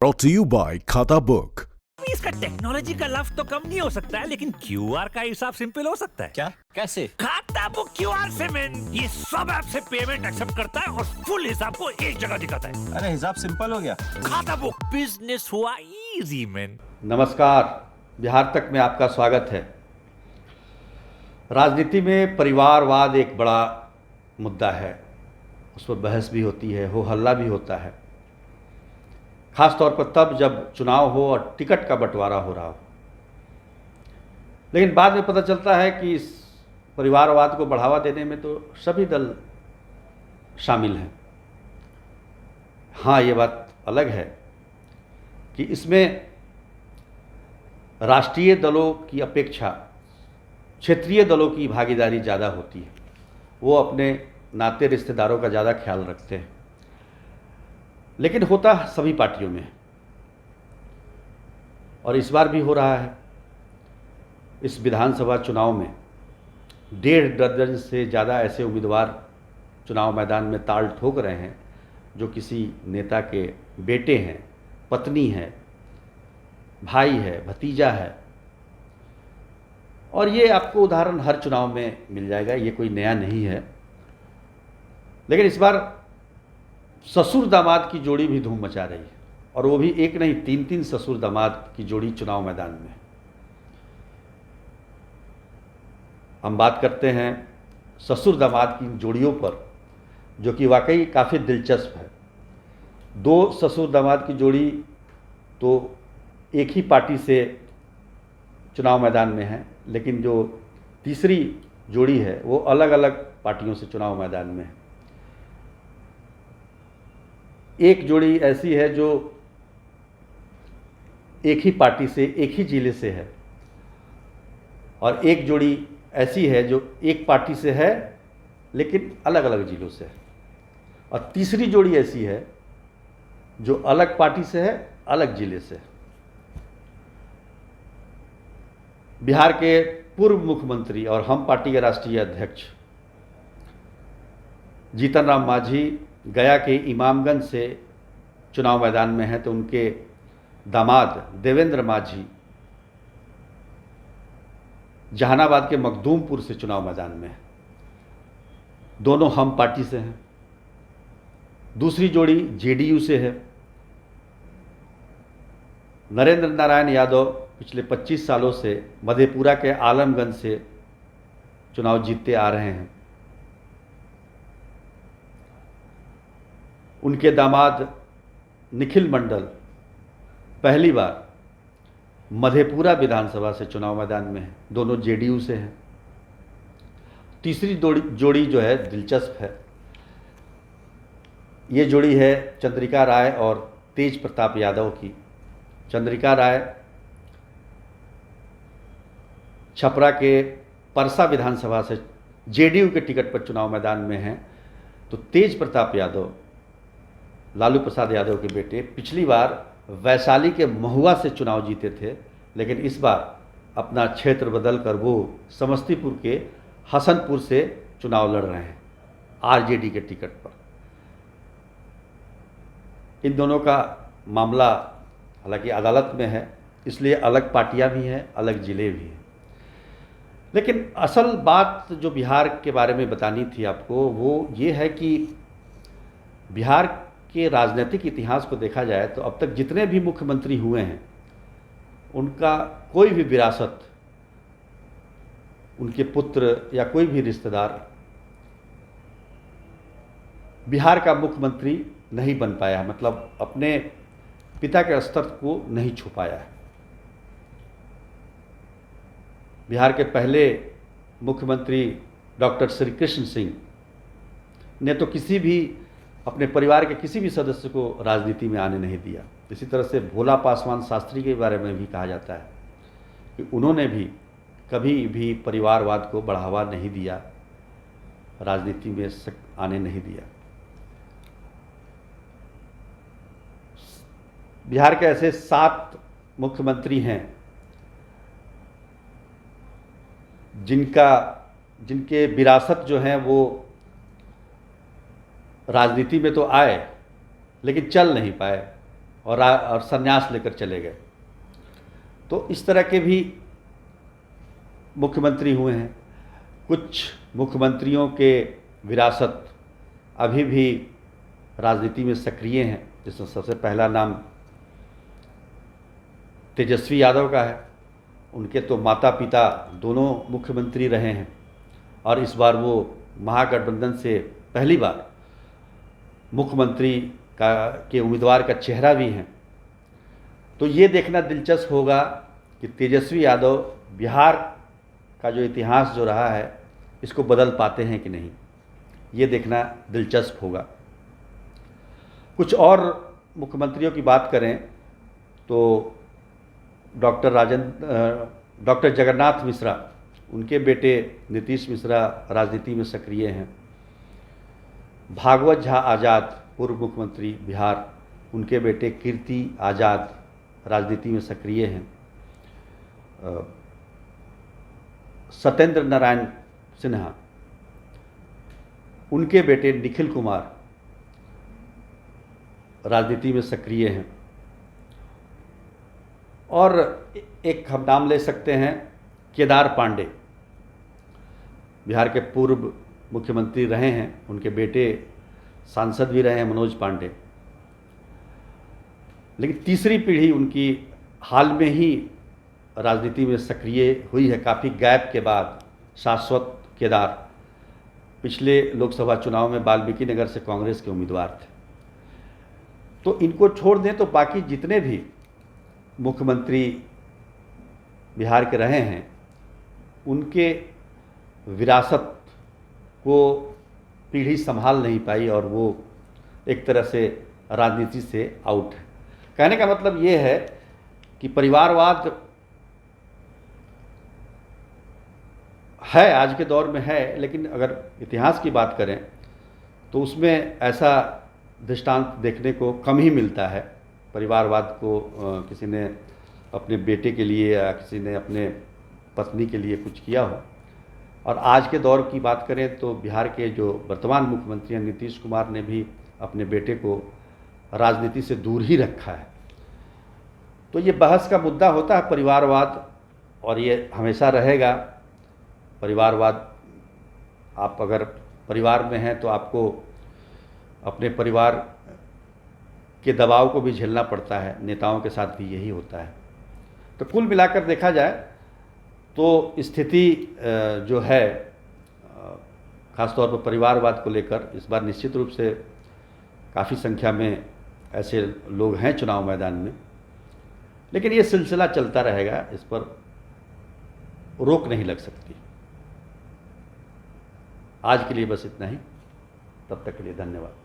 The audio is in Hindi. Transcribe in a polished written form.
Brought to you by खाता बुक। इसका टेक्नोलॉजी का लफ्ज तो कम नहीं हो सकता है, लेकिन क्यूआर का हिसाब सिंपल हो सकता है। क्या? कैसे? खाता बुक क्यूआर से मैन, ये सब ऐप से पेमेंट एक्सेप्ट करता है और फुल हिसाब को एक जगह दिखाता है। अरे हिसाब सिंपल हो गया। खाता बुक, बिजनेस हुआ इजी मैन। नमस्कार, बिहार तक में आपका स्वागत है। राजनीति में परिवारवाद एक बड़ा मुद्दा है, उस पर बहस भी होती है, हो हल्ला भी होता है, खास तौर पर तब जब चुनाव हो और टिकट का बंटवारा हो रहा हो। लेकिन बाद में पता चलता है कि इस परिवारवाद को बढ़ावा देने में तो सभी दल शामिल हैं। हाँ, ये बात अलग है कि इसमें राष्ट्रीय दलों की अपेक्षा क्षेत्रीय दलों की भागीदारी ज़्यादा होती है। वो अपने नाते रिश्तेदारों का ज़्यादा ख्याल रखते हैं, लेकिन होता सभी पार्टियों में, और इस बार भी हो रहा है। इस विधानसभा चुनाव में 1.5 दर्जन से ज़्यादा ऐसे उम्मीदवार चुनाव मैदान में ताल ठोक रहे हैं जो किसी नेता के बेटे हैं, पत्नी है, भाई है, भतीजा है। और ये आपको उदाहरण हर चुनाव में मिल जाएगा, ये कोई नया नहीं है। लेकिन इस बार ससुर दामाद की जोड़ी भी धूम मचा रही है, और वो भी एक नहीं, 3-3 ससुर दामाद की जोड़ी चुनाव मैदान में। हम बात करते हैं ससुर दामाद की जोड़ियों पर, जो कि वाकई काफ़ी दिलचस्प है। 2 ससुर दामाद की जोड़ी तो एक ही पार्टी से चुनाव मैदान में है, लेकिन जो तीसरी जोड़ी है वो अलग अलग पार्टियों से चुनाव मैदान में है। एक जोड़ी ऐसी है जो एक ही पार्टी से, एक ही जिले से है, और एक जोड़ी ऐसी है जो एक पार्टी से है लेकिन अलग अलग जिलों से है, और तीसरी जोड़ी ऐसी है जो अलग पार्टी से है, अलग जिले से है। बिहार के पूर्व मुख्यमंत्री और हम पार्टी के राष्ट्रीय अध्यक्ष जीतन राम मांझी गया के इमामगंज से चुनाव मैदान में हैं, तो उनके दामाद देवेंद्र मांझी जहानाबाद के मखदूमपुर से चुनाव मैदान में हैं। दोनों हम पार्टी से हैं। दूसरी जोड़ी जेडीयू से है। नरेंद्र नारायण यादव पिछले 25 सालों से मधेपुरा के आलमगंज से चुनाव जीतते आ रहे हैं। उनके दामाद निखिल मंडल पहली बार मधेपुरा विधानसभा से चुनाव मैदान में हैं। दोनों जेडीयू से हैं। तीसरी जोड़ी जो है दिलचस्प है। ये जोड़ी है चंद्रिका राय और तेज प्रताप यादव की। चंद्रिका राय छपरा के परसा विधानसभा से जेडीयू के टिकट पर चुनाव मैदान में हैं, तो तेज प्रताप यादव लालू प्रसाद यादव के बेटे पिछली बार वैशाली के महुआ से चुनाव जीते थे, लेकिन इस बार अपना क्षेत्र बदल कर वो समस्तीपुर के हसनपुर से चुनाव लड़ रहे हैं आरजेडी के टिकट पर। इन दोनों का मामला हालांकि अदालत में है, इसलिए अलग पार्टियां भी हैं, अलग ज़िले भी हैं। लेकिन असल बात जो बिहार के बारे में बतानी थी आपको, वो ये है कि बिहार के राजनीतिक इतिहास को देखा जाए तो अब तक जितने भी मुख्यमंत्री हुए हैं, उनका कोई भी विरासत उनके पुत्र या कोई भी रिश्तेदार बिहार का मुख्यमंत्री नहीं बन पाया है, मतलब अपने पिता के स्तर को नहीं छू पाया है। बिहार के पहले मुख्यमंत्री डॉक्टर श्री कृष्ण सिंह ने तो किसी भी अपने परिवार के किसी भी सदस्य को राजनीति में आने नहीं दिया। इसी तरह से भोला पासवान शास्त्री के बारे में भी कहा जाता है कि उन्होंने भी कभी भी परिवारवाद को बढ़ावा नहीं दिया, राजनीति में आने नहीं दिया। बिहार के ऐसे 7 मुख्यमंत्री हैं जिनके विरासत जो हैं वो राजनीति में तो आए लेकिन चल नहीं पाए। और संन्यास लेकर चले गए। तो इस तरह के भी मुख्यमंत्री हुए हैं। कुछ मुख्यमंत्रियों के विरासत अभी भी राजनीति में सक्रिय हैं, जिसमें सबसे पहला नाम तेजस्वी यादव का है। उनके तो माता पिता दोनों मुख्यमंत्री रहे हैं और इस बार वो महागठबंधन से पहली बार मुख्यमंत्री के उम्मीदवार का चेहरा भी हैं। तो ये देखना दिलचस्प होगा कि तेजस्वी यादव बिहार का जो इतिहास जो रहा है इसको बदल पाते हैं कि नहीं, ये देखना दिलचस्प होगा। कुछ और मुख्यमंत्रियों की बात करें तो डॉक्टर जगन्नाथ मिश्रा, उनके बेटे नीतीश मिश्रा राजनीति में सक्रिय हैं। भागवत झा आज़ाद, पूर्व मुख्यमंत्री बिहार, उनके बेटे कीर्ति आज़ाद राजनीति में सक्रिय हैं। सत्येंद्र नारायण सिन्हा, उनके बेटे निखिल कुमार राजनीति में सक्रिय हैं। और एक हम नाम ले सकते हैं केदार पांडे, बिहार के पूर्व मुख्यमंत्री रहे हैं, उनके बेटे सांसद भी रहे हैं मनोज पांडे। लेकिन तीसरी पीढ़ी उनकी हाल में ही राजनीति में सक्रिय हुई है, काफ़ी गैप के बाद। शाश्वत केदार पिछले लोकसभा चुनाव में वाल्मीकि नगर से कांग्रेस के उम्मीदवार थे। तो इनको छोड़ दें तो बाकी जितने भी मुख्यमंत्री बिहार के रहे हैं उनके विरासत को पीढ़ी संभाल नहीं पाई और वो एक तरह से राजनीति से आउट है। कहने का मतलब ये है कि परिवारवाद है, आज के दौर में है, लेकिन अगर इतिहास की बात करें तो उसमें ऐसा दृष्टांत देखने को कम ही मिलता है। परिवारवाद को किसी ने अपने बेटे के लिए या किसी ने अपने पत्नी के लिए कुछ किया हो। और आज के दौर की बात करें तो बिहार के जो वर्तमान मुख्यमंत्री हैं नीतीश कुमार ने भी अपने बेटे को राजनीति से दूर ही रखा है। तो ये बहस का मुद्दा होता है परिवारवाद, और ये हमेशा रहेगा। परिवारवाद, आप अगर परिवार में हैं तो आपको अपने परिवार के दबाव को भी झेलना पड़ता है, नेताओं के साथ भी यही होता है। तो कुल मिलाकर देखा जाए तो स्थिति जो है ख़ासतौर पर परिवारवाद को लेकर इस बार निश्चित रूप से काफ़ी संख्या में ऐसे लोग हैं चुनाव मैदान में, लेकिन ये सिलसिला चलता रहेगा, इस पर रोक नहीं लग सकती। आज के लिए बस इतना ही, तब तक के लिए धन्यवाद।